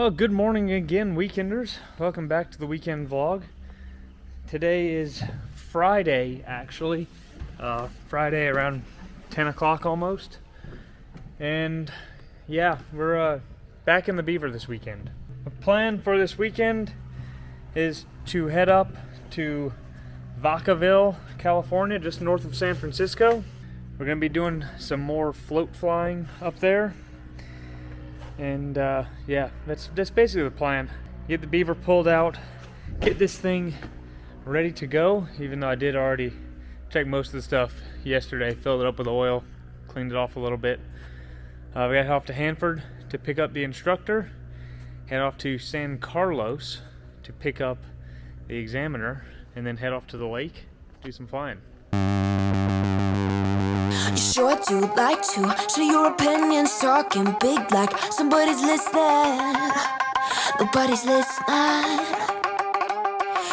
Well, good morning again, weekenders. Welcome back to the weekend vlog. Today is Friday, actually. Friday around 10 o'clock almost. And yeah, we're back in the Beaver this weekend. The plan for this weekend is to head up to Vacaville, California, just north of San Francisco. We're gonna be doing some more float flying up there. And yeah, that's basically the plan. Get the Beaver pulled out, get this thing ready to go, even though I did already check most of the stuff yesterday, filled it up with oil, cleaned it off a little bit. We got to head off to Hanford to pick up the instructor, head off to San Carlos to pick up the examiner, and then head off to the lake, do some flying. You sure do like to share your opinions, talking big like somebody's listening. Nobody's listening.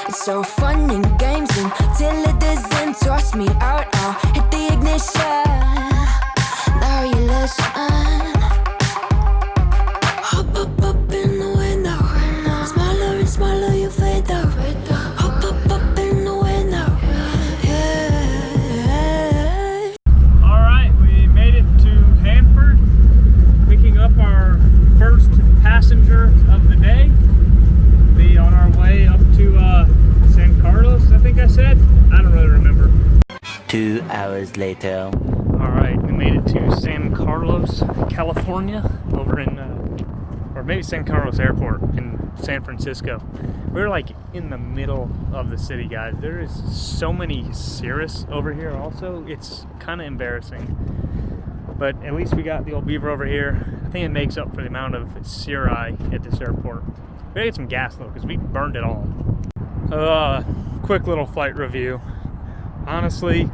It's so fun and games until it doesn't toss me out. I'll hit the ignition. Now you listen. Hop up in the window. Smaller and smaller you fade out. Hop up in the window. Up our first passenger of the day. Be on our way up to San Carlos, I think I said. I don't really remember. 2 hours later. Alright, we made it to San Carlos, California, over in, or maybe San Carlos Airport in San Francisco. We're like in the middle of the city, guys. There is so many cirrus over here also. It's kind of embarrassing. But at least we got the old Beaver over here. I think it makes up for the amount of cirri at this airport. We gotta get some gas though, because we burned it all. Quick little flight review. Honestly,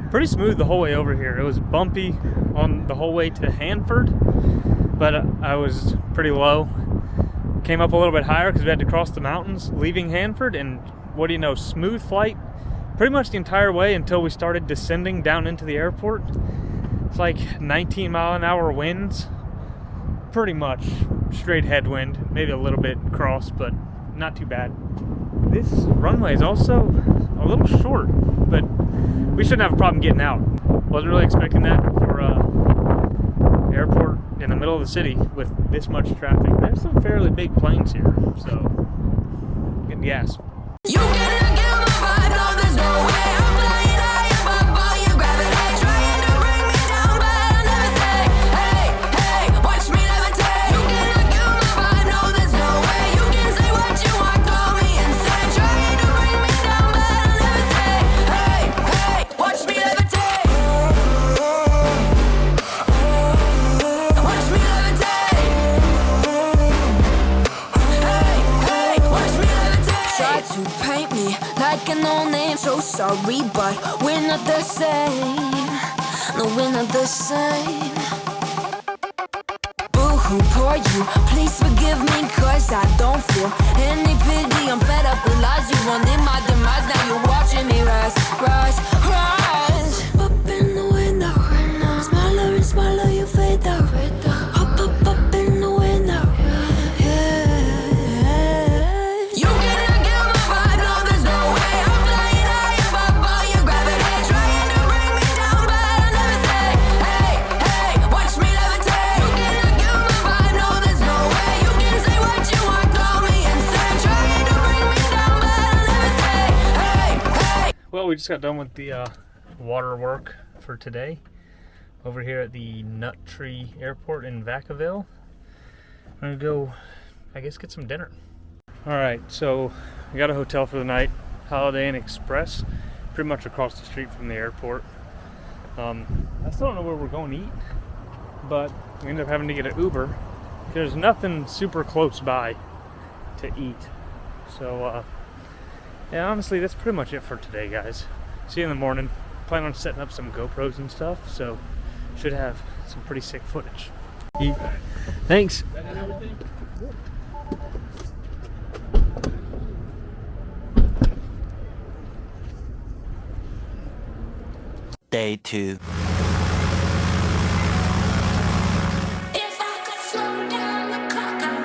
pretty smooth the whole way over here. It was bumpy on the whole way to Hanford, but I was pretty low. Came up a little bit higher because we had to cross the mountains leaving Hanford, and what do you know, smooth flight pretty much the entire way until we started descending down into the airport. It's like 19 mile an hour winds, pretty much straight headwind, maybe a little bit cross, but not too bad. This runway is also a little short, but we shouldn't have a problem getting out. Wasn't really expecting that for airport in the middle of the city with this much traffic. There's some fairly big planes here, so getting gas. You cannot get my vibe, no, there's no way. I'm flying high above all your gravity, trying to bring me down, but I'll never stay. Hey, hey, watch me levitate. You cannot get my vibe, no, there's no way. You can say what you want, call me insane, trying to bring me down, but I'll never stay. Hey, hey, watch me levitate. Watch me levitate. Hey, hey, watch me levitate. Try to paint me like a no-name, so sorry, but we're not the same. No, we're not the same. Boo-hoo, poor you, please forgive me, cause I don't feel any pity. I'm fed up with lies, you wanted my demise. Now you're watching me rise, rise, rise. Up in the window, smaller and smaller you fade out. Up in the window. You cannot get my vibe, no, there's no way. I'm flying high above all your gravity, trying to bring me down, but I'll never stay. Hey, hey, watch me levitate. You cannot get my vibe, no, there's no way. You can say what you want, call me insane, trying to bring me down, but I'll never stay. Hey, hey. Well, we just got done with the water work for today over here at the Nut Tree Airport in Vacaville. I'm gonna go, I guess, get some dinner. Alright, so we got a hotel for the night, Holiday Inn Express, pretty much across the street from the airport. I still don't know where we're going to eat, but we ended up having to get an Uber. There's nothing super close by to eat. So, yeah, honestly, that's pretty much it for today, guys. See you in the morning. Plan on setting up some GoPros and stuff, so should have some pretty sick footage. Thanks. Day 2. If I could slow down the clock, I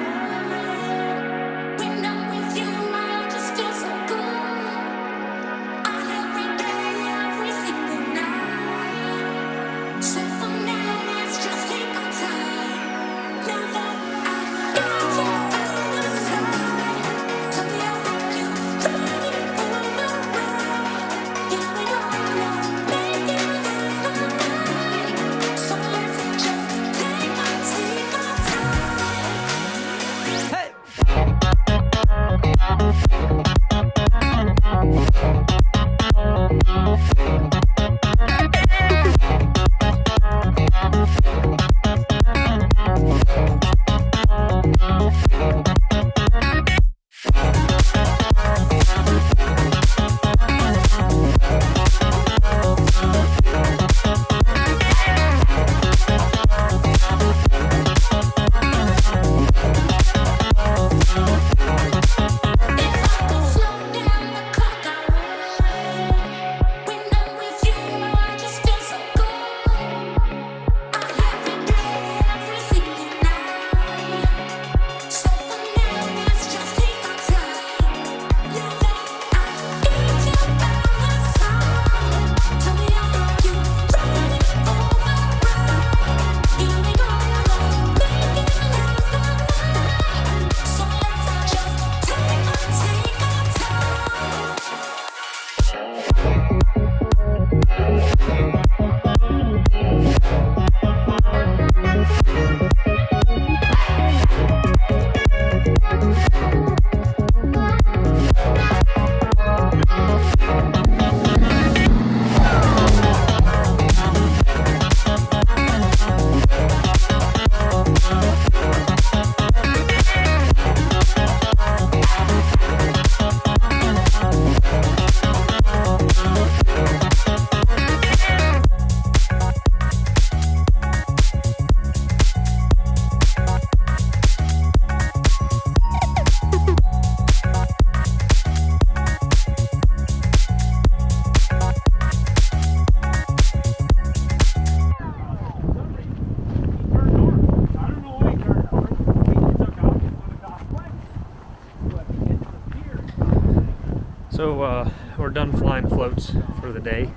So we're done flying floats for the day.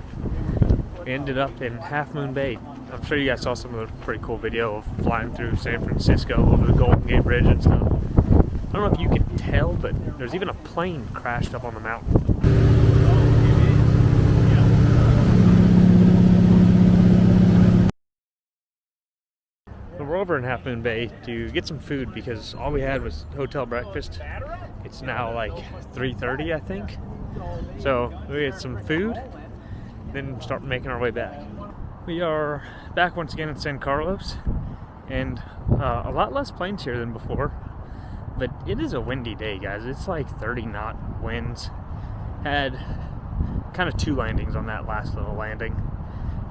We ended up in Half Moon Bay. I'm sure you guys saw some of the pretty cool video of flying through San Francisco over the Golden Gate Bridge and stuff. I don't know if you can tell, but there's even a plane crashed up on the mountain. So we're over in Half Moon Bay to get some food because all we had was hotel breakfast. It's now like 3:30, I think. So we get some food, then start making our way back. We are back once again in San Carlos, and a lot less planes here than before. But it is a windy day, guys. It's like 30 knot winds. Had kind of 2 landings on that last little landing.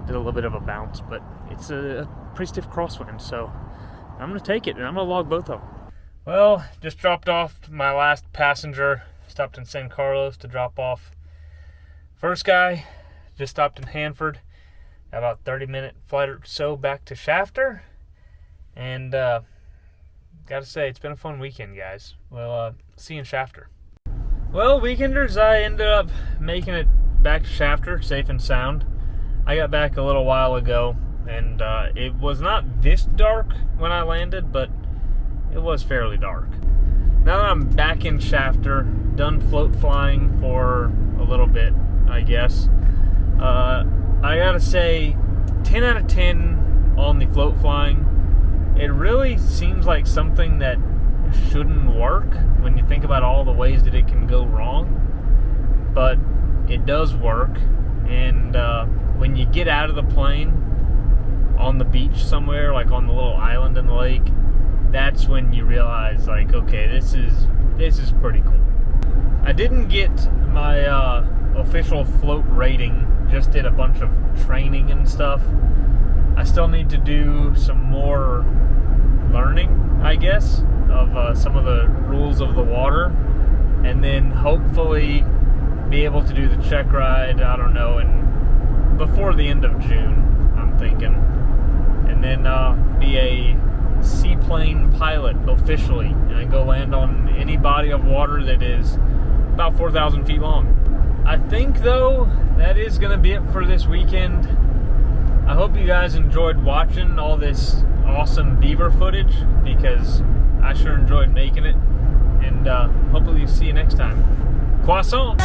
Did a little bit of a bounce, but it's a pretty stiff crosswind, so I'm gonna take it and I'm gonna log both of them. Well, just dropped off my last passenger. Stopped in San Carlos to drop off first guy. Just stopped in Hanford. About 30-minute flight or so back to Shafter. And gotta say, it's been a fun weekend, guys. Well, see you in Shafter. Well, weekenders, I ended up making it back to Shafter safe and sound. I got back a little while ago, and it was not this dark when I landed, but it was fairly dark. Now that I'm back in Shafter, done float flying for a little bit, I guess, I gotta say, 10 out of 10 on the float flying. It really seems like something that shouldn't work when you think about all the ways that it can go wrong, but it does work. And when you get out of the plane on the beach somewhere, like on the little island in the lake, that's when you realize, like, okay, this is pretty cool. I didn't get my official float rating, just did a bunch of training and stuff. I still need to do some more learning, I guess, of some of the rules of the water, and then hopefully be able to do the check ride, I don't know, before the end of June, I'm thinking. And then be a seaplane pilot officially, and go land on any body of water that is about 4,000 feet long. I think, though, that is going to be it for this weekend. I hope you guys enjoyed watching all this awesome beaver footage, because I sure enjoyed making it. And hopefully see you next time. Croissant!